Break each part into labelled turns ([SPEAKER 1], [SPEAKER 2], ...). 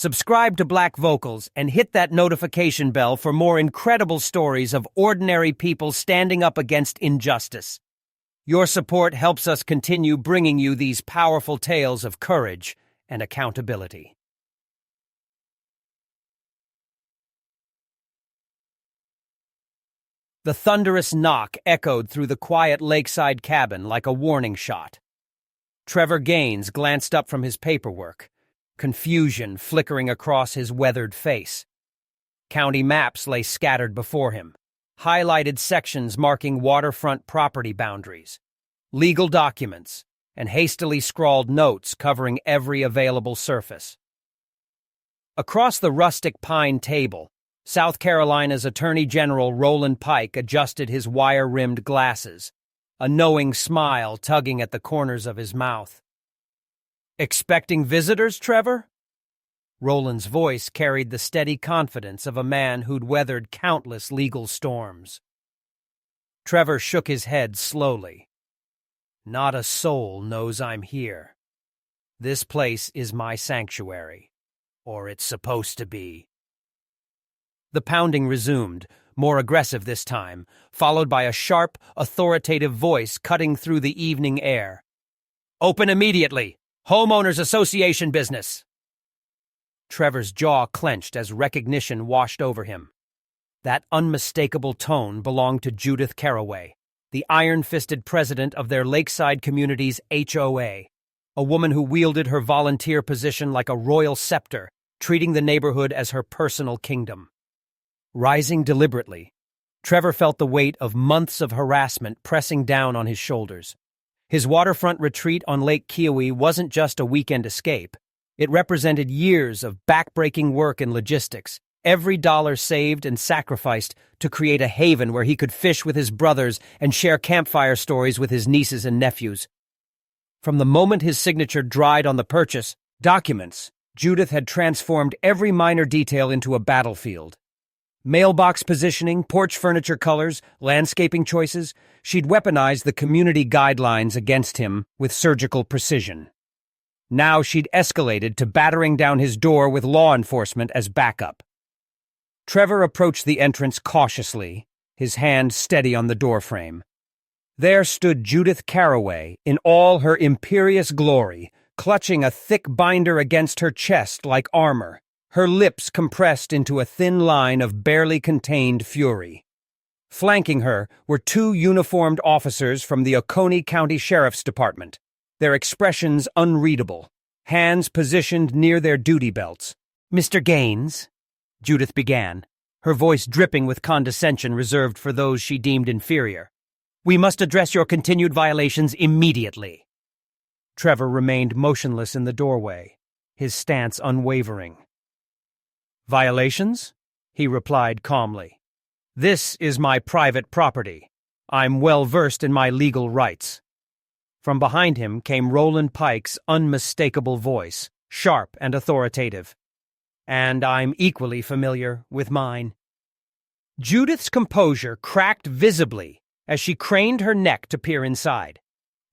[SPEAKER 1] Subscribe to Black Vocals and hit that notification bell for more incredible stories of ordinary people standing up against injustice. Your support helps us continue bringing you these powerful tales of courage and accountability. The thunderous knock echoed through the quiet lakeside cabin like a warning shot. Trevor Gaines glanced up from his paperwork, confusion flickering across his weathered face. County maps lay scattered before him, highlighted sections marking waterfront property boundaries, legal documents, and hastily scrawled notes covering every available surface. Across the rustic pine table, South Carolina's Attorney General Roland Pike adjusted his wire-rimmed glasses, a knowing smile tugging at the corners of his mouth. "Expecting visitors, Trevor?" Roland's voice carried the steady confidence of a man who'd weathered countless legal storms. Trevor shook his head slowly. "Not a soul knows I'm here. This place is my sanctuary, or it's supposed to be." The pounding resumed, more aggressive this time, followed by a sharp, authoritative voice cutting through the evening air. "Open immediately! Homeowners Association business!" Trevor's jaw clenched as recognition washed over him. That unmistakable tone belonged to Judith Caraway, the iron-fisted president of their lakeside community's HOA, a woman who wielded her volunteer position like a royal scepter, treating the neighborhood as her personal kingdom. Rising deliberately, Trevor felt the weight of months of harassment pressing down on his shoulders. His waterfront retreat on Lake Keowee wasn't just a weekend escape. It represented years of backbreaking work and logistics, every dollar saved and sacrificed to create a haven where he could fish with his brothers and share campfire stories with his nieces and nephews. From the moment his signature dried on the purchase documents, Judith had transformed every minor detail into a battlefield. Mailbox positioning, porch furniture colors, landscaping choices, she'd weaponized the community guidelines against him with surgical precision. Now she'd escalated to battering down his door with law enforcement as backup. Trevor approached the entrance cautiously, his hand steady on the doorframe. There stood Judith Caraway in all her imperious glory, clutching a thick binder against her chest like armor, her lips compressed into a thin line of barely contained fury. Flanking her were two uniformed officers from the Oconee County Sheriff's Department, their expressions unreadable, hands positioned near their duty belts. "Mr. Gaines," Judith began, her voice dripping with condescension reserved for those she deemed inferior, "we must address your continued violations immediately." Trevor remained motionless in the doorway, his stance unwavering. "Violations?" he replied calmly. "This is my private property. I'm well versed in my legal rights." From behind him came Roland Pike's unmistakable voice, sharp and authoritative. "And I'm equally familiar with mine." Judith's composure cracked visibly as she craned her neck to peer inside.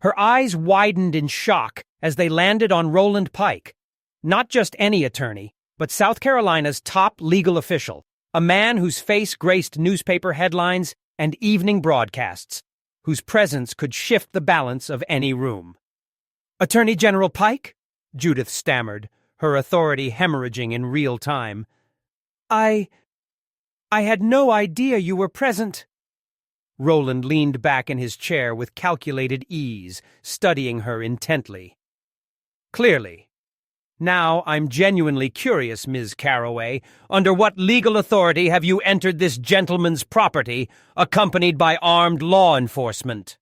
[SPEAKER 1] Her eyes widened in shock as they landed on Roland Pike, not just any attorney, but South Carolina's top legal official, a man whose face graced newspaper headlines and evening broadcasts, whose presence could shift the balance of any room. "Attorney General Pike?" Judith stammered, her authority hemorrhaging in real time. I had no idea you were present." Roland leaned back in his chair with calculated ease, studying her intently. "Clearly. Now I'm genuinely curious, Ms. Caraway. Under what legal authority have you entered this gentleman's property, accompanied by armed law enforcement?"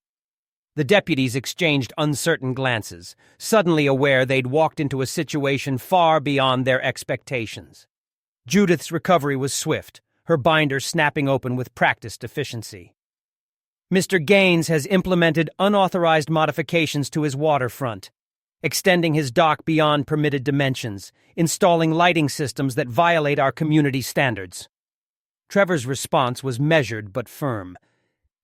[SPEAKER 1] The deputies exchanged uncertain glances, suddenly aware they'd walked into a situation far beyond their expectations. Judith's recovery was swift, her binder snapping open with practiced efficiency. "Mr. Gaines has implemented unauthorized modifications to his waterfront, extending his dock beyond permitted dimensions, installing lighting systems that violate our community standards." Trevor's response was measured but firm.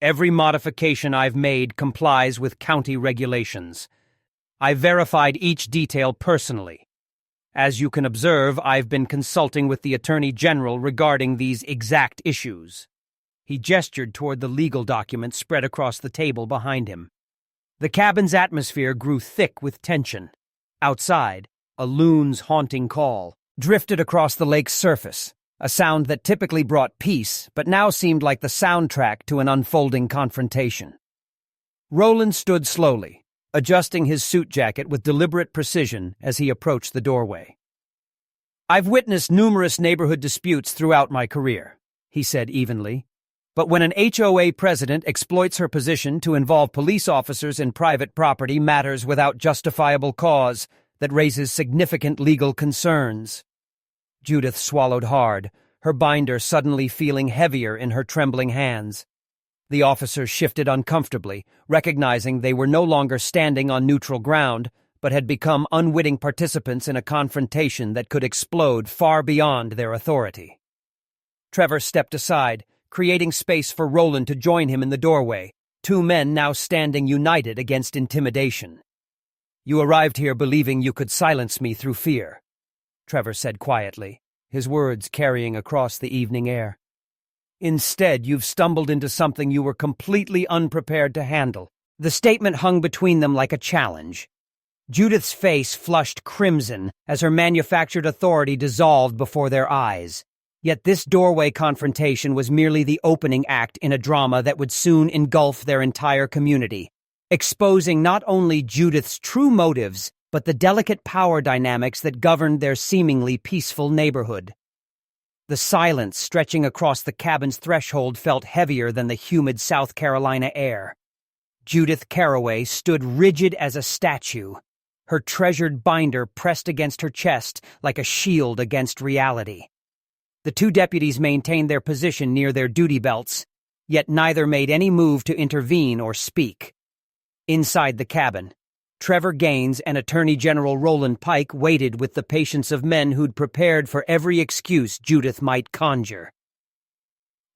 [SPEAKER 1] "Every modification I've made complies with county regulations. I verified each detail personally. As you can observe, I've been consulting with the Attorney General regarding these exact issues." He gestured toward the legal documents spread across the table behind him. The cabin's atmosphere grew thick with tension. Outside, a loon's haunting call drifted across the lake's surface, a sound that typically brought peace but now seemed like the soundtrack to an unfolding confrontation. Roland stood slowly, adjusting his suit jacket with deliberate precision as he approached the doorway. "I've witnessed numerous neighborhood disputes throughout my career," he said evenly. "But when an HOA president exploits her position to involve police officers in private property matters without justifiable cause, that raises significant legal concerns." Judith swallowed hard, her binder suddenly feeling heavier in her trembling hands. The officers shifted uncomfortably, recognizing they were no longer standing on neutral ground, but had become unwitting participants in a confrontation that could explode far beyond their authority. Trevor stepped aside, creating space for Roland to join him in the doorway, two men now standing united against intimidation. "You arrived here believing you could silence me through fear," Trevor said quietly, his words carrying across the evening air. "Instead, you've stumbled into something you were completely unprepared to handle." The statement hung between them like a challenge. Judith's face flushed crimson as her manufactured authority dissolved before their eyes. Yet this doorway confrontation was merely the opening act in a drama that would soon engulf their entire community, exposing not only Judith's true motives, but the delicate power dynamics that governed their seemingly peaceful neighborhood. The silence stretching across the cabin's threshold felt heavier than the humid South Carolina air. Judith Caraway stood rigid as a statue, her treasured binder pressed against her chest like a shield against reality. The two deputies maintained their position near their duty belts, yet neither made any move to intervene or speak. Inside the cabin, Trevor Gaines and Attorney General Roland Pike waited with the patience of men who'd prepared for every excuse Judith might conjure.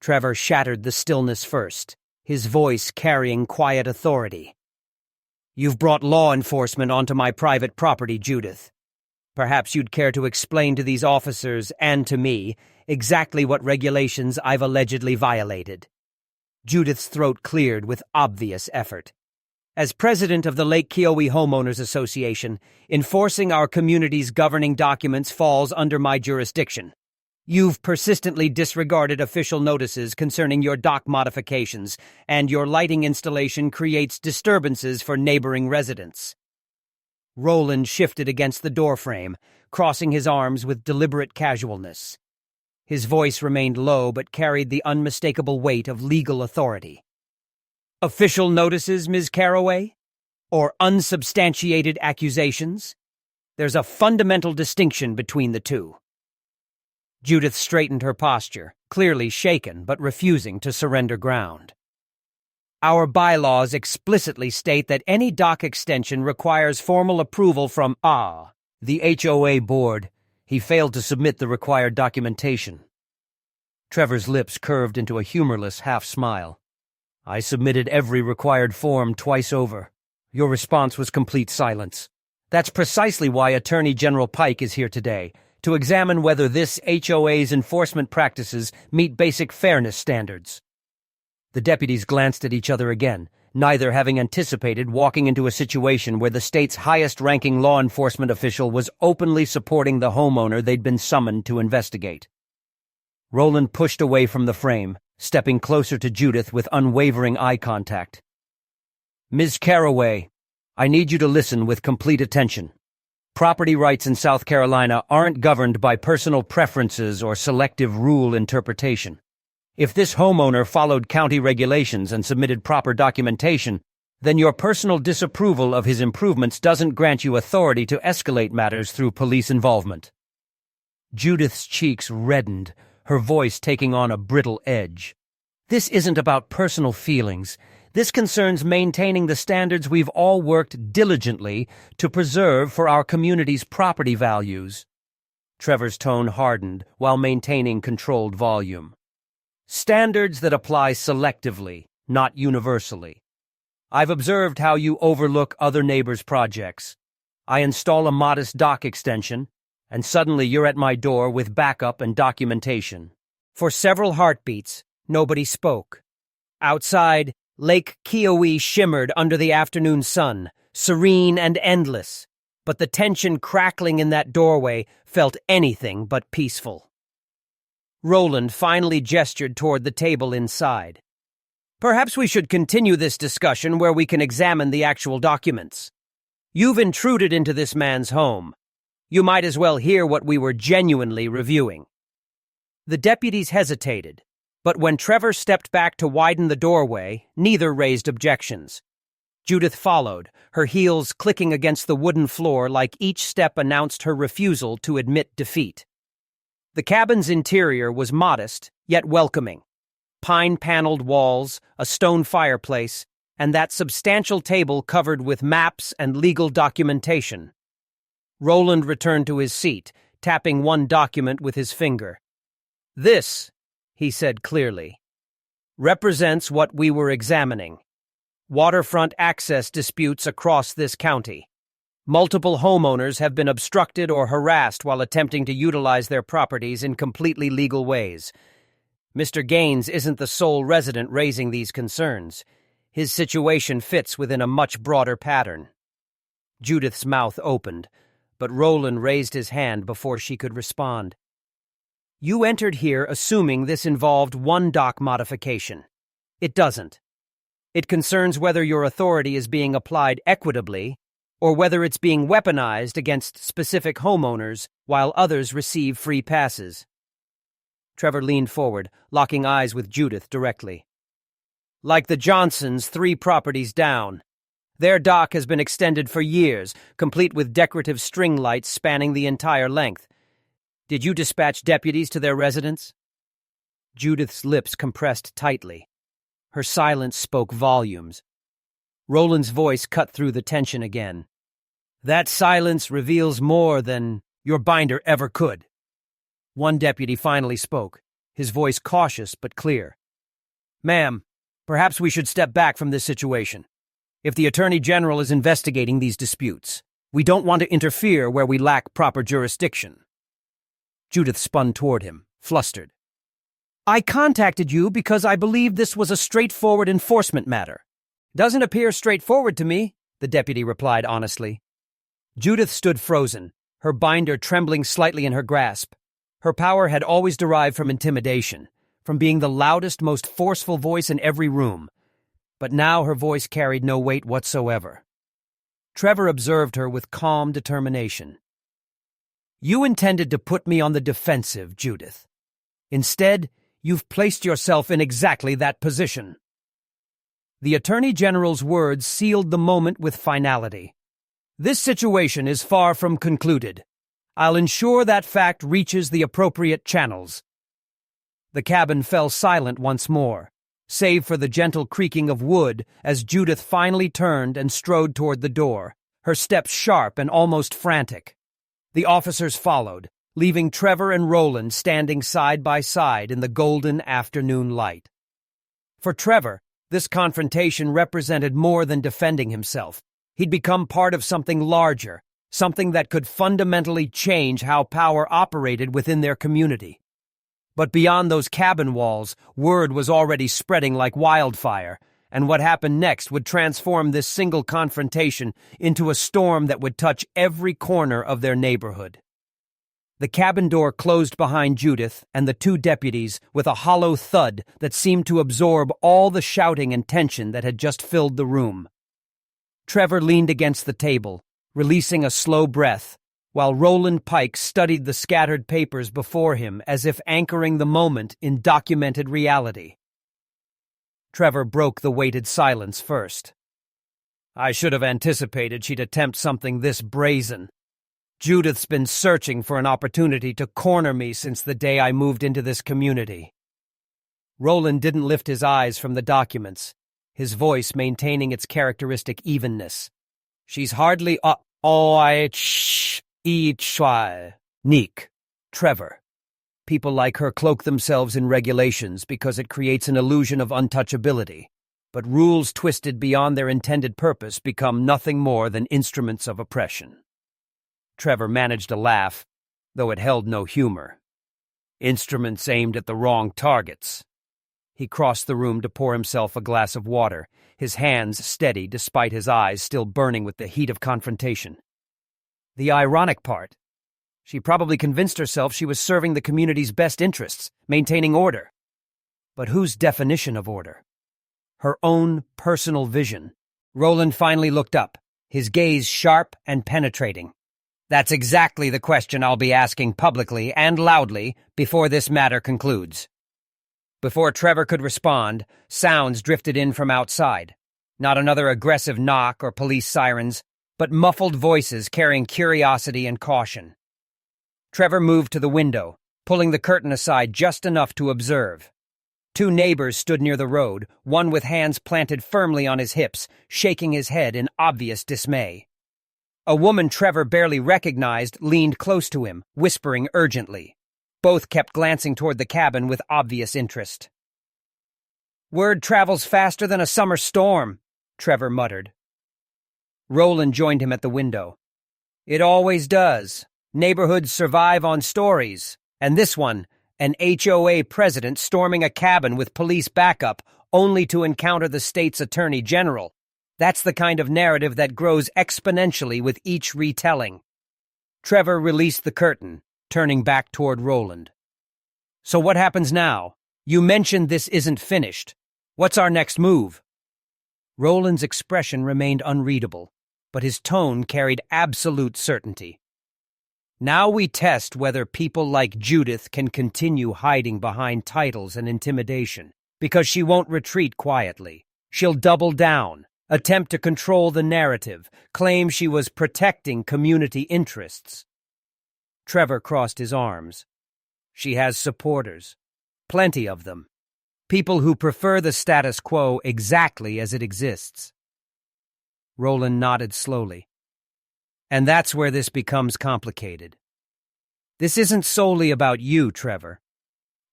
[SPEAKER 1] Trevor shattered the stillness first, his voice carrying quiet authority. "You've brought law enforcement onto my private property, Judith. Perhaps you'd care to explain to these officers and to me exactly what regulations I've allegedly violated." Judith's throat cleared with obvious effort. "As president of the Lake Keowee Homeowners Association, enforcing our community's governing documents falls under my jurisdiction. You've persistently disregarded official notices concerning your dock modifications, and your lighting installation creates disturbances for neighboring residents." Roland shifted against the doorframe, crossing his arms with deliberate casualness. His voice remained low but carried the unmistakable weight of legal authority. "Official notices, Ms. Caraway? Or unsubstantiated accusations? There's a fundamental distinction between the two." Judith straightened her posture, clearly shaken but refusing to surrender ground. "Our bylaws explicitly state that any dock extension requires formal approval from the HOA board. He failed to submit the required documentation." Trevor's lips curved into a humorless half-smile. "I submitted every required form twice over. Your response was complete silence. That's precisely why Attorney General Pike is here today, to examine whether this HOA's enforcement practices meet basic fairness standards." The deputies glanced at each other again, neither having anticipated walking into a situation where the state's highest-ranking law enforcement official was openly supporting the homeowner they'd been summoned to investigate. Roland pushed away from the frame, stepping closer to Judith with unwavering eye contact. "Ms. Caraway, I need you to listen with complete attention. Property rights in South Carolina aren't governed by personal preferences or selective rule interpretation. If this homeowner followed county regulations and submitted proper documentation, then your personal disapproval of his improvements doesn't grant you authority to escalate matters through police involvement." Judith's cheeks reddened, her voice taking on a brittle edge. "This isn't about personal feelings. This concerns maintaining the standards we've all worked diligently to preserve for our community's property values." Trevor's tone hardened while maintaining controlled volume. "Standards that apply selectively, not universally. I've observed how you overlook other neighbors' projects. I install a modest dock extension, and suddenly you're at my door with backup and documentation. For several heartbeats, nobody spoke. Outside, Lake HOA shimmered under the afternoon sun, serene and endless, but the tension crackling in that doorway felt anything but peaceful. Roland finally gestured toward the table inside. Perhaps we should continue this discussion where we can examine the actual documents. You've intruded into this man's home. You might as well hear what we were genuinely reviewing. The deputies hesitated, but when Trevor stepped back to widen the doorway, neither raised objections. Judith followed, her heels clicking against the wooden floor like each step announced her refusal to admit defeat. The cabin's interior was modest, yet welcoming. Pine-paneled walls, a stone fireplace, and that substantial table covered with maps and legal documentation. Roland returned to his seat, tapping one document with his finger. "This," he said clearly, "represents what we were examining. Waterfront access disputes across this county. Multiple homeowners have been obstructed or harassed while attempting to utilize their properties in completely legal ways. Mr. Gaines isn't the sole resident raising these concerns. His situation fits within a much broader pattern." Judith's mouth opened, but Roland raised his hand before she could respond. "You entered here assuming this involved one dock modification. It doesn't. It concerns whether your authority is being applied equitably or whether it's being weaponized against specific homeowners while others receive free passes." Trevor leaned forward, locking eyes with Judith directly. "Like the Johnsons 3 properties down. Their dock has been extended for years, complete with decorative string lights spanning the entire length. Did you dispatch deputies to their residence?" Judith's lips compressed tightly. Her silence spoke volumes. Roland's voice cut through the tension again. "That silence reveals more than your binder ever could." One deputy finally spoke, his voice cautious but clear. "Ma'am, perhaps we should step back from this situation. If the Attorney General is investigating these disputes, we don't want to interfere where we lack proper jurisdiction." Judith spun toward him, flustered. "I contacted you because I believed this was a straightforward enforcement matter." "Doesn't appear straightforward to me," the deputy replied honestly. Judith stood frozen, her binder trembling slightly in her grasp. Her power had always derived from intimidation, from being the loudest, most forceful voice in every room. But now her voice carried no weight whatsoever. Trevor observed her with calm determination. "You intended to put me on the defensive, Judith. Instead, you've placed yourself in exactly that position." The Attorney General's words sealed the moment with finality. "This situation is far from concluded. I'll ensure that fact reaches the appropriate channels." The cabin fell silent once more, save for the gentle creaking of wood as Judith finally turned and strode toward the door, her steps sharp and almost frantic. The officers followed, leaving Trevor and Roland standing side by side in the golden afternoon light. For Trevor, this confrontation represented more than defending himself. He'd become part of something larger, something that could fundamentally change how power operated within their community. But beyond those cabin walls, word was already spreading like wildfire, and what happened next would transform this single confrontation into a storm that would touch every corner of their neighborhood. The cabin door closed behind Judith and the 2 deputies with a hollow thud that seemed to absorb all the shouting and tension that had just filled the room. Trevor leaned against the table, releasing a slow breath, while Roland Pike studied the scattered papers before him as if anchoring the moment in documented reality. Trevor broke the weighted silence first. "I should have anticipated she'd attempt something this brazen. Judith's been searching for an opportunity to corner me since the day I moved into this community." Roland didn't lift his eyes from the documents, his voice maintaining its characteristic evenness. "She's hardly Neek. Trevor. People like her cloak themselves in regulations because it creates an illusion of untouchability, but rules twisted beyond their intended purpose become nothing more than instruments of oppression." Trevor managed a laugh. though it held no humor. Instruments aimed at the wrong targets. He crossed the room to pour himself a glass of water, his hands steady despite his eyes still burning with the heat of confrontation. The ironic part, she probably convinced herself she was serving the community's best interests, maintaining order. But whose definition of order? Her own personal vision. Roland finally looked up, his gaze sharp and penetrating. That's exactly the question I'll be asking publicly and loudly before this matter concludes. Before Trevor could respond, sounds drifted in from outside. Not another aggressive knock or police sirens, but muffled voices carrying curiosity and caution. Trevor moved to the window, pulling the curtain aside just enough to observe. Two neighbors stood near the road, one with hands planted firmly on his hips, shaking his head in obvious dismay. A woman Trevor barely recognized leaned close to him, whispering urgently. Both kept glancing toward the cabin with obvious interest. "Word travels faster than a summer storm," Trevor muttered. Roland joined him at the window. "It always does. Neighborhoods survive on stories. And this one, an HOA president storming a cabin with police backup only to encounter the state's attorney general. That's the kind of narrative that grows exponentially with each retelling." Trevor released the curtain, turning back toward Roland. "So what happens now? You mentioned this isn't finished. What's our next move?" Roland's expression remained unreadable, but his tone carried absolute certainty. "Now we test whether people like Judith can continue hiding behind titles and intimidation, because she won't retreat quietly. She'll double down, attempt to control the narrative, claim she was protecting community interests." Trevor crossed his arms. "She has supporters. Plenty of them. People who prefer the status quo exactly as it exists." Roland nodded slowly. "And that's where this becomes complicated. This isn't solely about you, Trevor.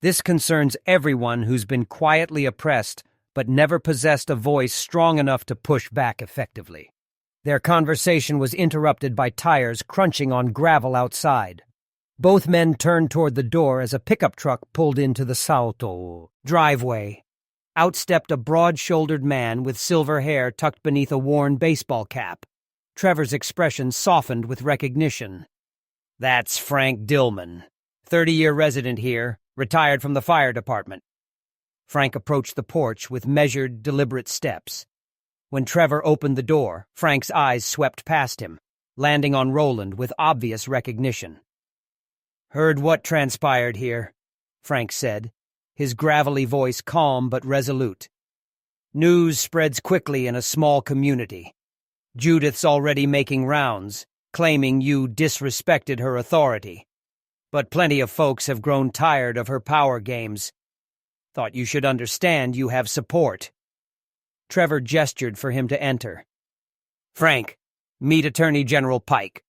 [SPEAKER 1] This concerns everyone who's been quietly oppressed but never possessed a voice strong enough to push back effectively." Their conversation was interrupted by tires crunching on gravel outside. Both men turned toward the door as a pickup truck pulled into the Salto driveway. Out stepped a broad-shouldered man with silver hair tucked beneath a worn baseball cap. Trevor's expression softened with recognition. "That's Frank Dillman, 30-year resident here, retired from the fire department." Frank approached the porch with measured, deliberate steps. When Trevor opened the door, Frank's eyes swept past him, landing on Roland with obvious recognition. "Heard what transpired here," Frank said, his gravelly voice calm but resolute. "News spreads quickly in a small community. Judith's already making rounds, claiming you disrespected her authority. But plenty of folks have grown tired of her power games. Thought you should understand you have support." Trevor gestured for him to enter. "Frank, meet Attorney General Pike."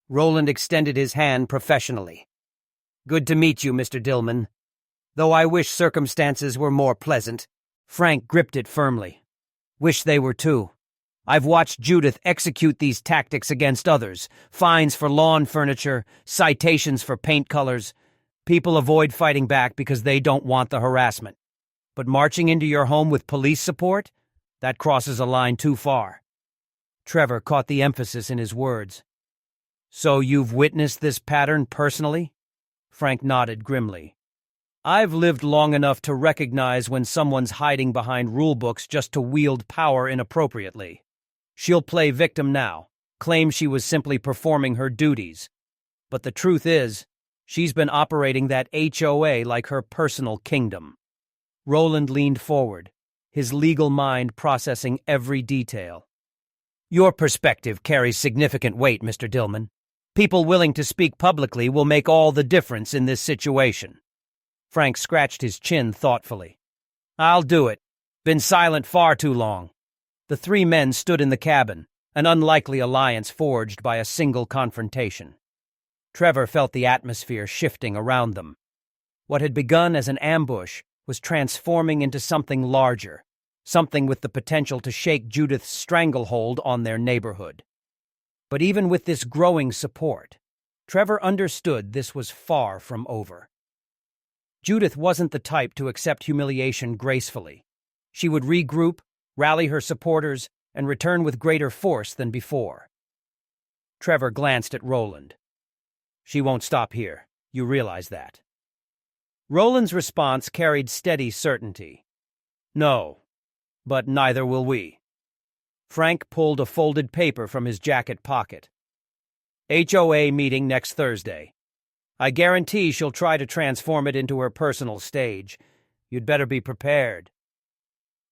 [SPEAKER 1] Roland extended his hand professionally. "Good to meet you, Mr. Dillman. Though I wish circumstances were more pleasant." Frank gripped it firmly. "Wish they were too. I've watched Judith execute these tactics against others. Fines for lawn furniture, citations for paint colors. People avoid fighting back because they don't want the harassment. But marching into your home with police support? That crosses a line too far." Trevor caught the emphasis in his words. "So you've witnessed this pattern personally?" Frank nodded grimly. "I've lived long enough to recognize when someone's hiding behind rulebooks just to wield power inappropriately. She'll play victim now, claim she was simply performing her duties. But the truth is, she's been operating that HOA like her personal kingdom." Roland leaned forward, his legal mind processing every detail. "Your perspective carries significant weight, Mr. Dillman. People willing to speak publicly will make all the difference in this situation." Frank scratched his chin thoughtfully. "I'll do it. Been silent far too long." The three men stood in the cabin, an unlikely alliance forged by a single confrontation. Trevor felt the atmosphere shifting around them. What had begun as an ambush was transforming into something larger, something with the potential to shake Judith's stranglehold on their neighborhood. But even with this growing support, Trevor understood this was far from over. Judith wasn't the type to accept humiliation gracefully. She would regroup, rally her supporters, and return with greater force than before. Trevor glanced at Roland. "She won't stop here. You realize that." Roland's response carried steady certainty. "No, but neither will we." Frank pulled a folded paper from his jacket pocket. "HOA meeting next Thursday. I guarantee she'll try to transform it into her personal stage. You'd better be prepared."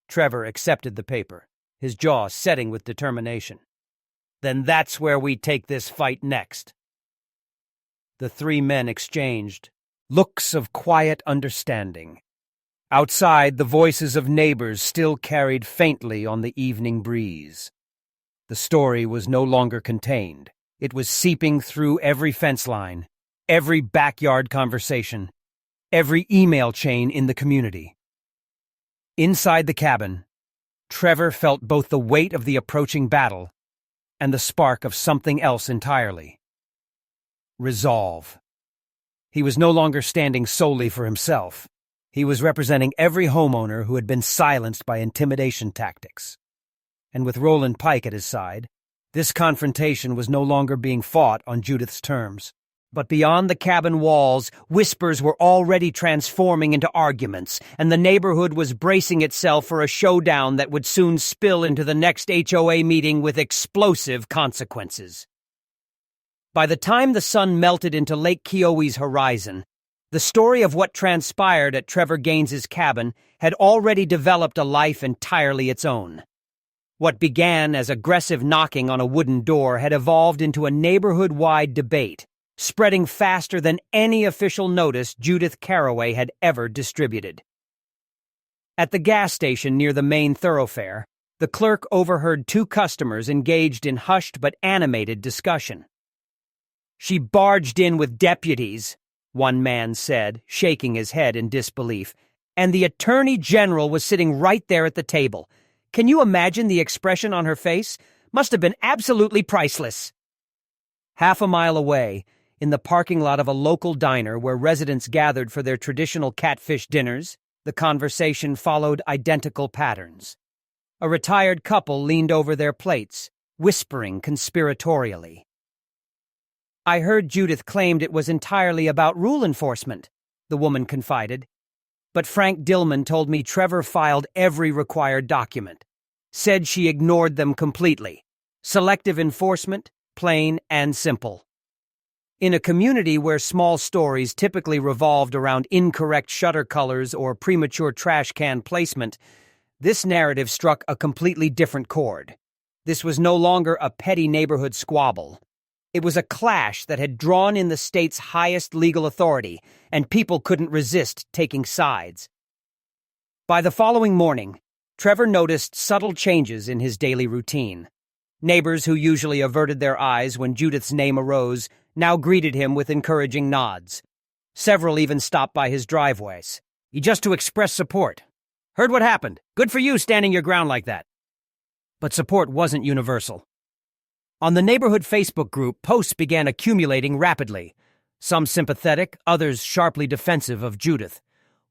[SPEAKER 1] Trevor accepted the paper, his jaw setting with determination. "Then that's where we take this fight next." The three men exchanged looks of quiet understanding. Outside, the voices of neighbors still carried faintly on the evening breeze. The story was no longer contained. It was seeping through every fence line, every backyard conversation, every email chain in the community. Inside the cabin, Trevor felt both the weight of the approaching battle and the spark of something else entirely. Resolve. He was no longer standing solely for himself. He was representing every homeowner who had been silenced by intimidation tactics. And with Roland Pike at his side, this confrontation was no longer being fought on Judith's terms. But beyond the cabin walls, whispers were already transforming into arguments, and the neighborhood was bracing itself for a showdown that would soon spill into the next HOA meeting with explosive consequences. By the time the sun melted into Lake Kiowa's horizon, the story of what transpired at Trevor Gaines's cabin had already developed a life entirely its own. What began as aggressive knocking on a wooden door had evolved into a neighborhood-wide debate, spreading faster than any official notice Judith Caraway had ever distributed. At the gas station near the main thoroughfare, the clerk overheard two customers engaged in hushed but animated discussion. "She barged in with deputies," one man said, shaking his head in disbelief, "and the Attorney General was sitting right there at the table. Can you imagine the expression on her face? Must have been absolutely priceless." Half a mile away, in the parking lot of a local diner where residents gathered for their traditional catfish dinners, the conversation followed identical patterns. A retired couple leaned over their plates, whispering conspiratorially. "I heard Judith claimed it was entirely about rule enforcement," the woman confided. "But Frank Dillman told me Trevor filed every required document. Said she ignored them completely. Selective enforcement, plain and simple." In a community where small stories typically revolved around incorrect shutter colors or premature trash can placement, this narrative struck a completely different chord. This was no longer a petty neighborhood squabble. It was a clash that had drawn in the state's highest legal authority, and people couldn't resist taking sides. By the following morning, Trevor noticed subtle changes in his daily routine. Neighbors who usually averted their eyes when Judith's name arose now greeted him with encouraging nods. Several even stopped by his driveways, just to express support. "Heard what happened. Good for you standing your ground like that." But support wasn't universal. On the neighborhood Facebook group, posts began accumulating rapidly, some sympathetic, others sharply defensive of Judith.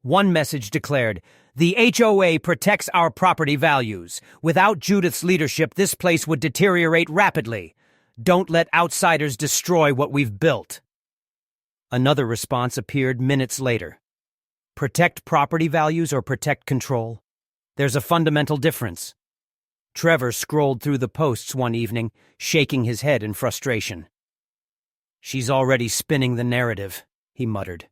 [SPEAKER 1] One message declared, "The HOA protects our property values. Without Judith's leadership, this place would deteriorate rapidly. Don't let outsiders destroy what we've built." Another response appeared minutes later. Protect property values or protect control? There's a fundamental difference. Trevor scrolled through the posts one evening, shaking his head in frustration. "She's already spinning the narrative," he muttered.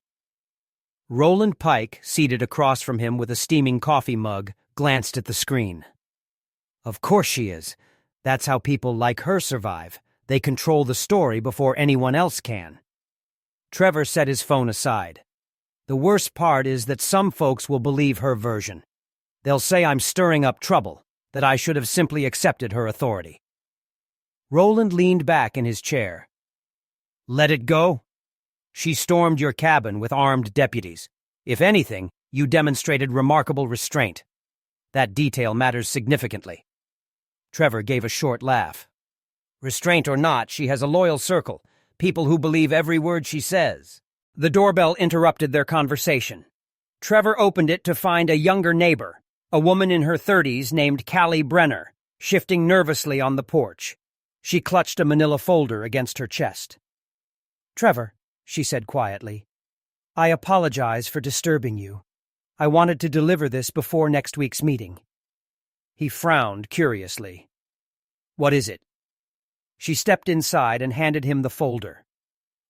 [SPEAKER 1] Roland Pike, seated across from him with a steaming coffee mug, glanced at the screen. "Of course she is. That's how people like her survive. They control the story before anyone else can." Trevor set his phone aside. "The worst part is that some folks will believe her version. They'll say I'm stirring up trouble, that I should have simply accepted her authority." Roland leaned back in his chair. "Let it go? She stormed your cabin with armed deputies. If anything, you demonstrated remarkable restraint. That detail matters significantly." Trevor gave a short laugh. "Restraint or not, she has a loyal circle. People who believe every word she says. The doorbell interrupted their conversation. Trevor opened it to find a younger neighbor, a woman in her 30s named Callie Brenner, shifting nervously on the porch. She clutched a manila folder against her chest. "Trevor," she said quietly, "I apologize for disturbing you. I wanted to deliver this before next week's meeting." He frowned curiously. "What is it?" She stepped inside and handed him the folder.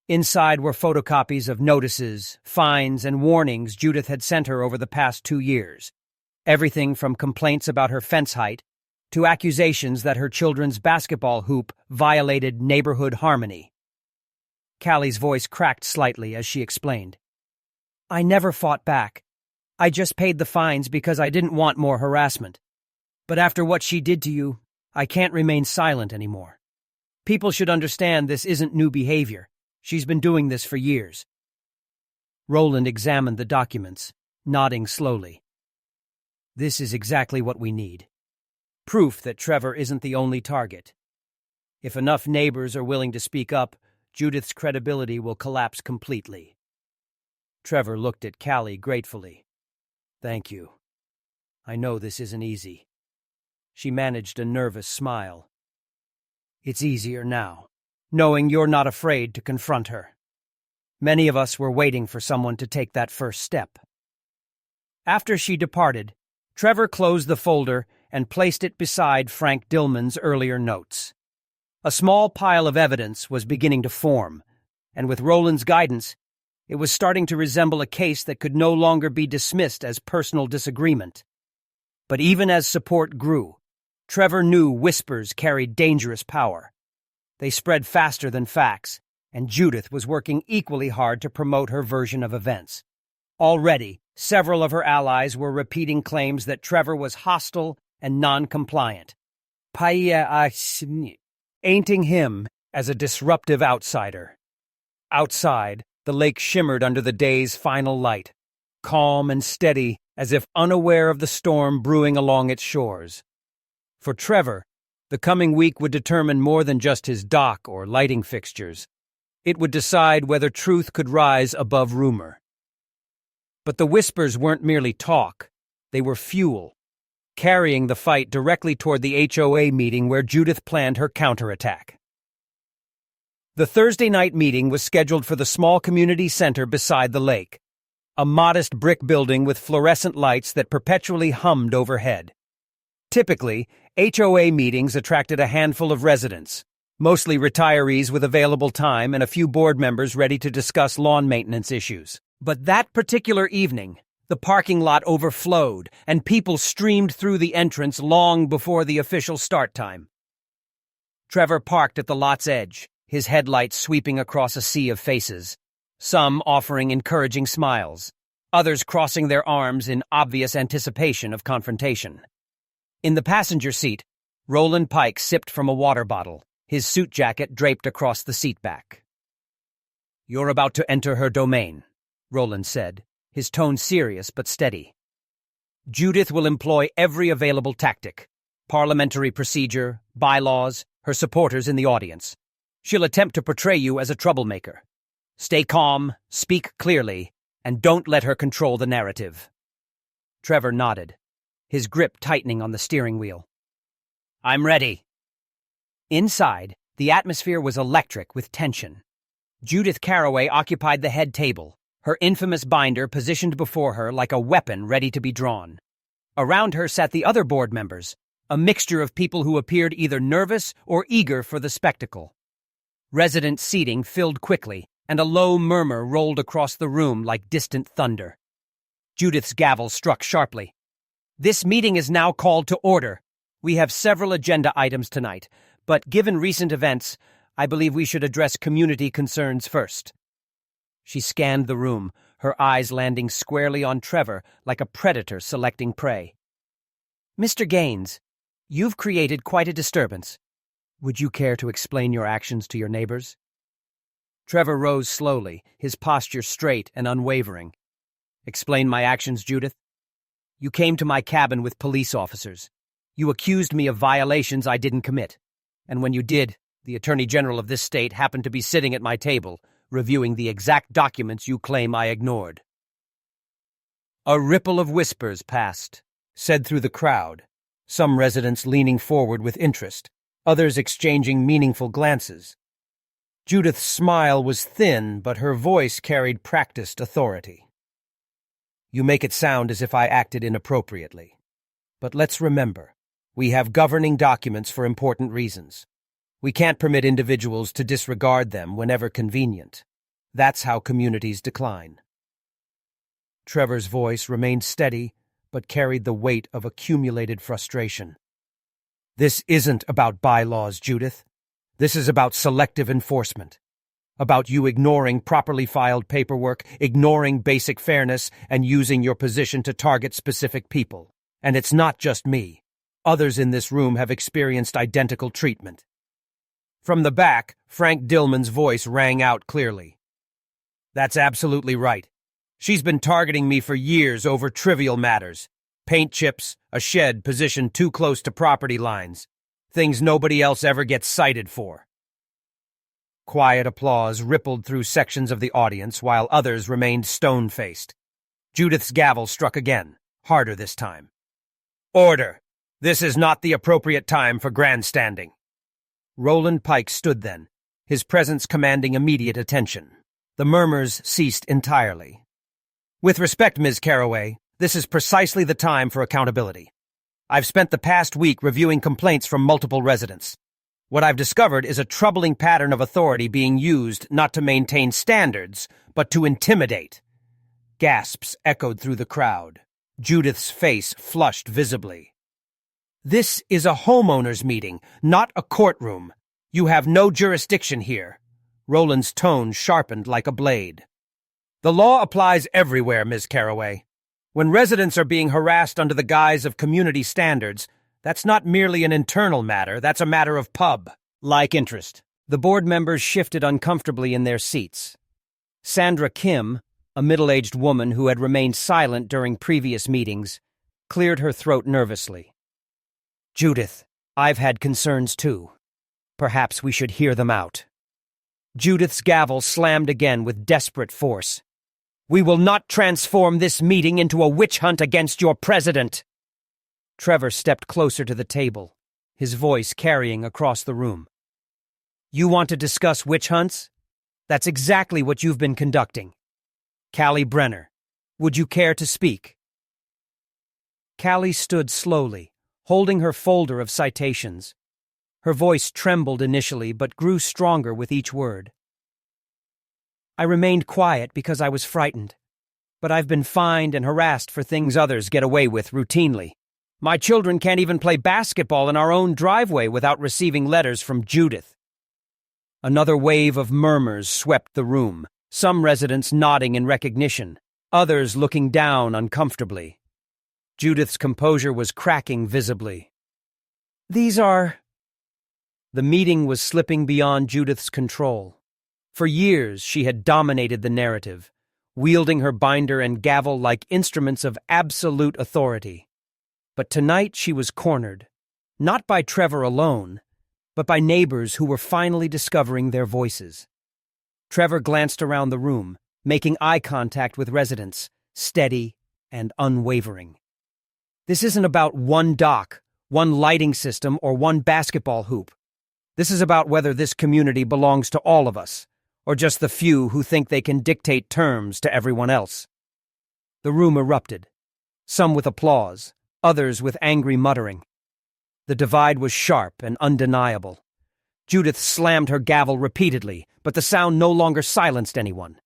[SPEAKER 1] Inside were photocopies of notices, fines, and warnings Judith had sent her over the past 2 years. Everything from complaints about her fence height to accusations that her children's basketball hoop violated neighborhood harmony. Callie's voice cracked slightly as she explained. "I never fought back. I just paid the fines because I didn't want more harassment. But after what she did to you, I can't remain silent anymore. People should understand this isn't new behavior. She's been doing this for years." Roland examined the documents, nodding slowly. "This is exactly what we need. Proof that Trevor isn't the only target. If enough neighbors are willing to speak up, Judith's credibility will collapse completely." Trevor looked at Callie gratefully. "Thank you. I know this isn't easy." She managed a nervous smile. "It's easier now, knowing you're not afraid to confront her. Many of us were waiting for someone to take that first step." After she departed, Trevor closed the folder and placed it beside Frank Dillman's earlier notes. A small pile of evidence was beginning to form, and with Roland's guidance, it was starting to resemble a case that could no longer be dismissed as personal disagreement. But even as support grew, Trevor knew whispers carried dangerous power. They spread faster than facts, and Judith was working equally hard to promote her version of events. Already, several of her allies were repeating claims that Trevor was hostile and non-compliant, painting him as a disruptive outsider. Outside, the lake shimmered under the day's final light, calm and steady as if unaware of the storm brewing along its shores. For Trevor, the coming week would determine more than just his dock or lighting fixtures. It would decide whether truth could rise above rumor. But the whispers weren't merely talk, they were fuel, carrying the fight directly toward the HOA meeting where Judith planned her counterattack. The Thursday night meeting was scheduled for the small community center beside the lake, a modest brick building with fluorescent lights that perpetually hummed overhead. Typically, HOA meetings attracted a handful of residents, mostly retirees with available time and a few board members ready to discuss lawn maintenance issues. But that particular evening, the parking lot overflowed and people streamed through the entrance long before the official start time. Trevor parked at the lot's edge, his headlights sweeping across a sea of faces, some offering encouraging smiles, others crossing their arms in obvious anticipation of confrontation. In the passenger seat, Roland Pike sipped from a water bottle, his suit jacket draped across the seat back. "You're about to enter her domain," Roland said, his tone serious but steady. "Judith will employ every available tactic, parliamentary procedure, bylaws, her supporters in the audience. She'll attempt to portray you as a troublemaker. Stay calm, speak clearly, and don't let her control the narrative." Trevor nodded, his grip tightening on the steering wheel. "I'm ready." Inside, the atmosphere was electric with tension. Judith Carraway occupied the head table, her infamous binder positioned before her like a weapon ready to be drawn. Around her sat the other board members, a mixture of people who appeared either nervous or eager for the spectacle. Resident seating filled quickly, and a low murmur rolled across the room like distant thunder. Judith's gavel struck sharply. "This meeting is now called to order. We have several agenda items tonight, but given recent events, I believe we should address community concerns first." She scanned the room, her eyes landing squarely on Trevor like a predator selecting prey. "Mr. Gaines, you've created quite a disturbance. Would you care to explain your actions to your neighbors?" Trevor rose slowly, his posture straight and unwavering. "Explain my actions, Judith? You came to my cabin with police officers. You accused me of violations I didn't commit. And when you did, The Attorney General of this state happened to be sitting at my table, reviewing the exact documents you claim I ignored. A ripple of whispers passed, said through the crowd, some residents leaning forward with interest, others exchanging meaningful glances. Judith's smile was thin, but her voice carried practiced authority. You make it sound as if I acted inappropriately. But let's remember, we have governing documents for important reasons. We can't permit individuals to disregard them whenever convenient. That's how communities decline. Trevor's voice remained steady, but carried the weight of accumulated frustration. This isn't about bylaws, Judith. This is about selective enforcement. About you ignoring properly filed paperwork, ignoring basic fairness, and using your position to target specific people. And it's not just me. Others in this room have experienced identical treatment. From the back, Frank Dillman's voice rang out clearly. That's absolutely right. She's been targeting me for years over trivial matters. Paint chips, a shed positioned too close to property lines. Things nobody else ever gets cited for. Quiet applause rippled through sections of the audience while others remained stone-faced. Judith's gavel struck again, harder this time. Order! This is not the appropriate time for grandstanding. Roland Pike stood then, his presence commanding immediate attention. The murmurs ceased entirely. With respect, Ms. Carraway, this is precisely the time for accountability. I've spent the past week reviewing complaints from multiple residents. What I've discovered is a troubling pattern of authority being used not to maintain standards, but to intimidate. Gasps echoed through the crowd. Judith's face flushed visibly. This is a homeowners' meeting, not a courtroom. You have no jurisdiction here. Roland's tone sharpened like a blade. The law applies everywhere, Ms. Carraway. When residents are being harassed under the guise of community standards, that's not merely an internal matter, that's a matter of pub-like interest. The board members shifted uncomfortably in their seats. Sandra Kim, a middle-aged woman who had remained silent during previous meetings, cleared her throat nervously. Judith, I've had concerns too. Perhaps we should hear them out. Judith's gavel slammed again with desperate force. We will not transform this meeting into a witch hunt against your president. Trevor stepped closer to the table, his voice carrying across the room. You want to discuss witch hunts? That's exactly what you've been conducting. Callie Brenner, would you care to speak? Callie stood slowly, holding her folder of citations. Her voice trembled initially, but grew stronger with each word. I remained quiet because I was frightened, but I've been fined and harassed for things others get away with routinely. My children can't even play basketball in our own driveway without receiving letters from Judith. Another wave of murmurs swept the room, some residents nodding in recognition, others looking down uncomfortably. Judith's composure was cracking visibly. The meeting was slipping beyond Judith's control. For years, she had dominated the narrative, wielding her binder and gavel like instruments of absolute authority. But tonight she was cornered, not by Trevor alone, but by neighbors who were finally discovering their voices. Trevor glanced around the room, making eye contact with residents, steady and unwavering. This isn't about one dock, one lighting system, or one basketball hoop. This is about whether this community belongs to all of us, or just the few who think they can dictate terms to everyone else. The room erupted, some with applause, others with angry muttering. The divide was sharp and undeniable. Judith slammed her gavel repeatedly, but the sound no longer silenced anyone.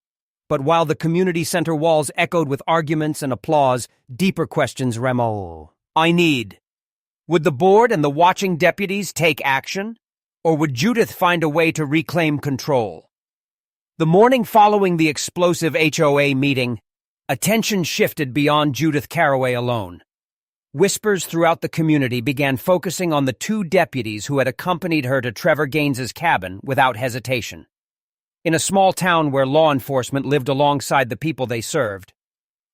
[SPEAKER 1] But while the community center walls echoed with arguments and applause, deeper questions Would the board and the watching deputies take action? Or would Judith find a way to reclaim control? The morning following the explosive HOA meeting, attention shifted beyond Judith Carraway alone. Whispers throughout the community began focusing on the two deputies who had accompanied her to Trevor Gaines's cabin without hesitation. In a small town where law enforcement lived alongside the people they served,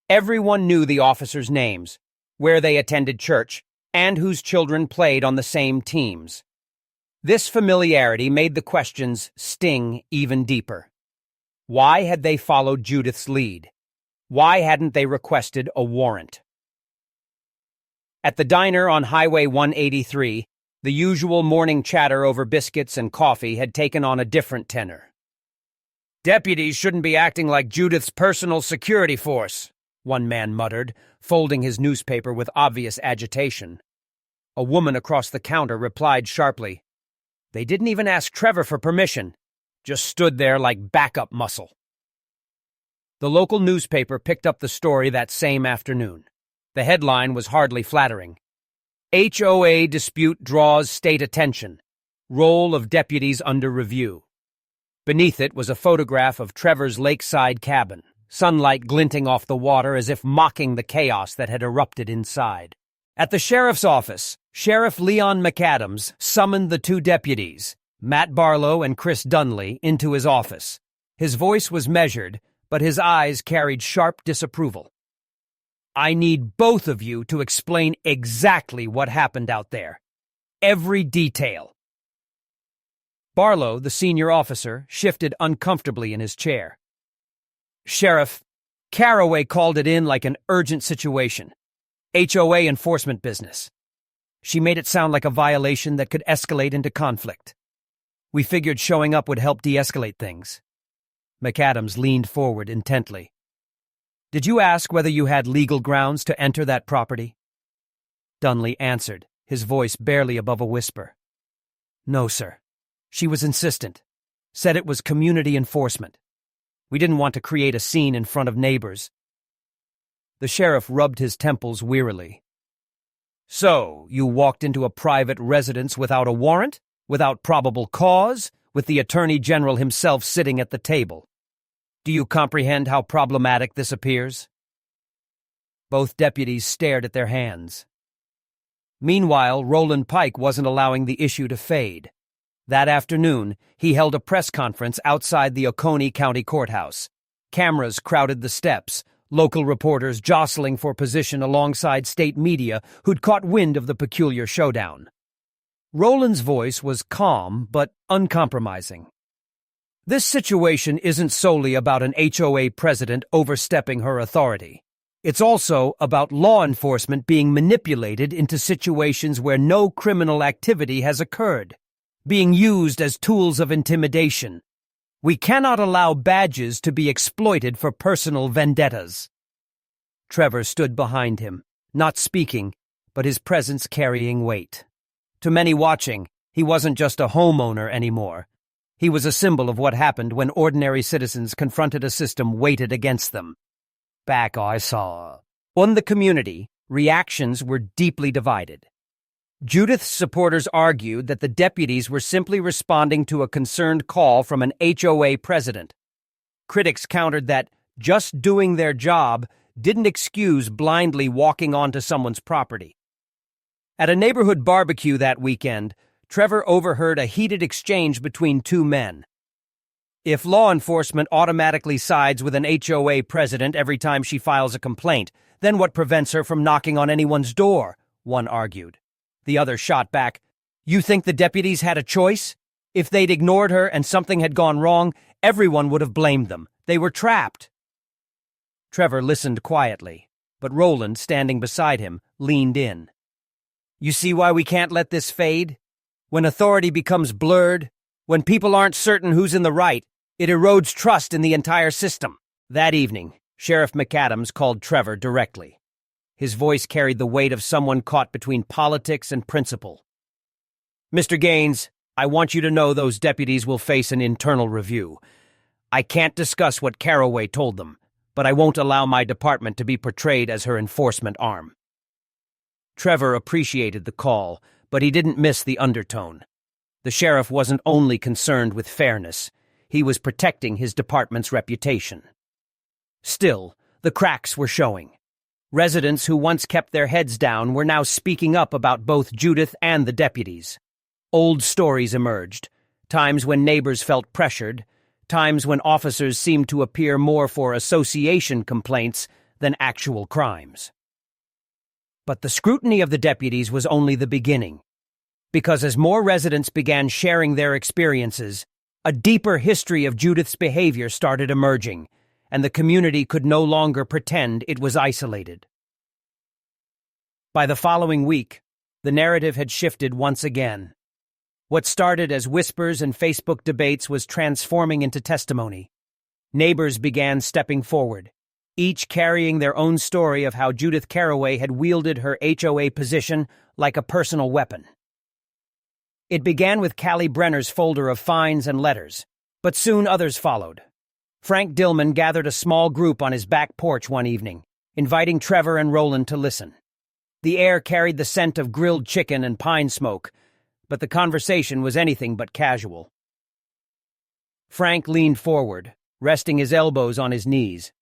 [SPEAKER 1] everyone knew the officers' names, where they attended church, and whose children played on the same teams. This familiarity made the questions sting even deeper. Why had they followed Judith's lead? Why hadn't they requested a warrant? At the diner on Highway 183, the usual morning chatter over biscuits and coffee had taken on a different tenor. "Deputies shouldn't be acting like Judith's personal security force," one man muttered, folding his newspaper with obvious agitation. A woman across the counter replied sharply, "They didn't even ask Trevor for permission, just stood there like backup muscle." The local newspaper picked up the story that same afternoon. The headline was hardly flattering. HOA dispute draws state attention. Role of deputies under review. Beneath it was a photograph of Trevor's lakeside cabin, sunlight glinting off the water as if mocking the chaos that had erupted inside. At the sheriff's office, Sheriff Leon McAdams summoned the two deputies, Matt Barlow and Chris Dunley, into his office. His voice was measured, but his eyes carried sharp disapproval. "I need both of you to explain exactly what happened out there. Every detail." Barlow, the senior officer, shifted uncomfortably in his chair. "Sheriff, Caraway called it in like an urgent situation. HOA enforcement business. She made it sound like a violation that could escalate into conflict. We figured showing up would help de-escalate things." McAdams leaned forward intently. "Did you ask whether you had legal grounds to enter that property?" Dunley answered, his voice barely above a whisper. "No, sir. She was insistent. Said it was community enforcement. We didn't want to create a scene in front of neighbors." The sheriff rubbed his temples wearily. "So, you walked into a private residence without a warrant? Without probable cause? With the Attorney General himself sitting at the table? Do you comprehend how problematic this appears?" Both deputies stared at their hands. Meanwhile, Roland Pike wasn't allowing the issue to fade. That afternoon, he held a press conference outside the Oconee County Courthouse. Cameras crowded the steps, local reporters jostling for position alongside state media who'd caught wind of the peculiar showdown. Roland's voice was calm but uncompromising. "This situation isn't solely about an HOA president overstepping her authority. It's also about law enforcement being manipulated into situations where no criminal activity has occurred, being used as tools of intimidation. We cannot allow badges to be exploited for personal vendettas." Trevor stood behind him, not speaking, but his presence carrying weight. To many watching, he wasn't just a homeowner anymore. He was a symbol of what happened when ordinary citizens confronted a system weighted against them. Back I saw. On the community, reactions were deeply divided. Judith's supporters argued that the deputies were simply responding to a concerned call from an HOA president. Critics countered that just doing their job didn't excuse blindly walking onto someone's property. At a neighborhood barbecue that weekend, Trevor overheard a heated exchange between two men. "If law enforcement automatically sides with an HOA president every time she files a complaint, then what prevents her from knocking on anyone's door?" one argued. The other shot back, "You think the deputies had a choice? If they'd ignored her and something had gone wrong, everyone would have blamed them. They were trapped." Trevor listened quietly, but Roland, standing beside him, leaned in. "You see why we can't let this fade? When authority becomes blurred, when people aren't certain who's in the right, it erodes trust in the entire system." That evening, Sheriff McAdams called Trevor directly. His voice carried the weight of someone caught between politics and principle. "Mr. Gaines, I want you to know those deputies will face an internal review. I can't discuss what Caraway told them, but I won't allow my department to be portrayed as her enforcement arm." Trevor appreciated the call, but he didn't miss the undertone. The sheriff wasn't only concerned with fairness, he was protecting his department's reputation. Still, the cracks were showing. Residents who once kept their heads down were now speaking up about both Judith and the deputies. Old stories emerged, times when neighbors felt pressured, times when officers seemed to appear more for association complaints than actual crimes. But the scrutiny of the deputies was only the beginning. Because as more residents began sharing their experiences, a deeper history of Judith's behavior started emerging, and the community could no longer pretend it was isolated. By the following week, the narrative had shifted once again. What started as whispers and Facebook debates was transforming into testimony. Neighbors began stepping forward, each carrying their own story of how Judith Caraway had wielded her HOA position like a personal weapon. It began with Callie Brenner's folder of fines and letters, but soon others followed. Frank Dillman gathered a small group on his back porch one evening, inviting Trevor and Roland to listen. The air carried the scent of grilled chicken and pine smoke, but the conversation was anything but casual. Frank leaned forward, resting his elbows on his knees.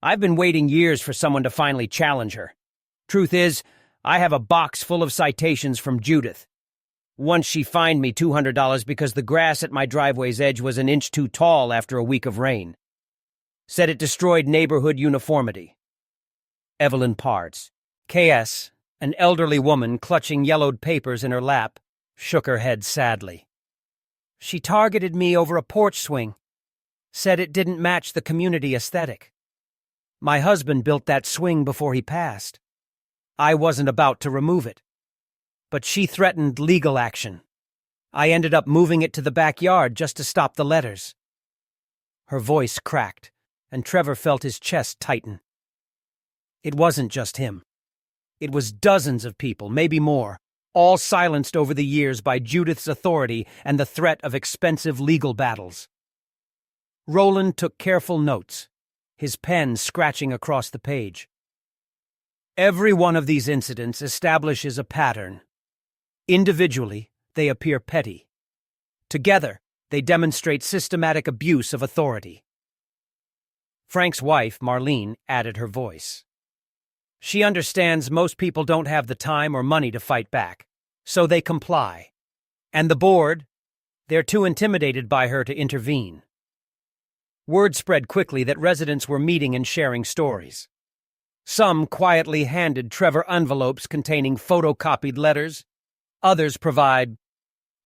[SPEAKER 1] "I've been waiting years for someone to finally challenge her. Truth is, I have a box full of citations from Judith. Once she fined me $200 because the grass at my driveway's edge was an inch too tall after a week of rain. Said it destroyed neighborhood uniformity." Evelyn Parts, K.S., an elderly woman clutching yellowed papers in her lap, shook her head sadly. "She targeted me over a porch swing. Said it didn't match the community aesthetic. My husband built that swing before he passed. I wasn't about to remove it. But she threatened legal action. I ended up moving it to the backyard just to stop the letters." Her voice cracked, and Trevor felt his chest tighten. It wasn't just him. It was dozens of people, maybe more, all silenced over the years by Judith's authority and the threat of expensive legal battles. Roland took careful notes, his pen scratching across the page. Every one of these incidents establishes a pattern. Individually, they appear petty. Together, they demonstrate systematic abuse of authority. Frank's wife, Marlene, added her voice. "She understands most people don't have the time or money to fight back, so they comply. And the board, they're too intimidated by her to intervene." Word spread quickly that residents were meeting and sharing stories. Some quietly handed Trevor envelopes containing photocopied letters. Others provide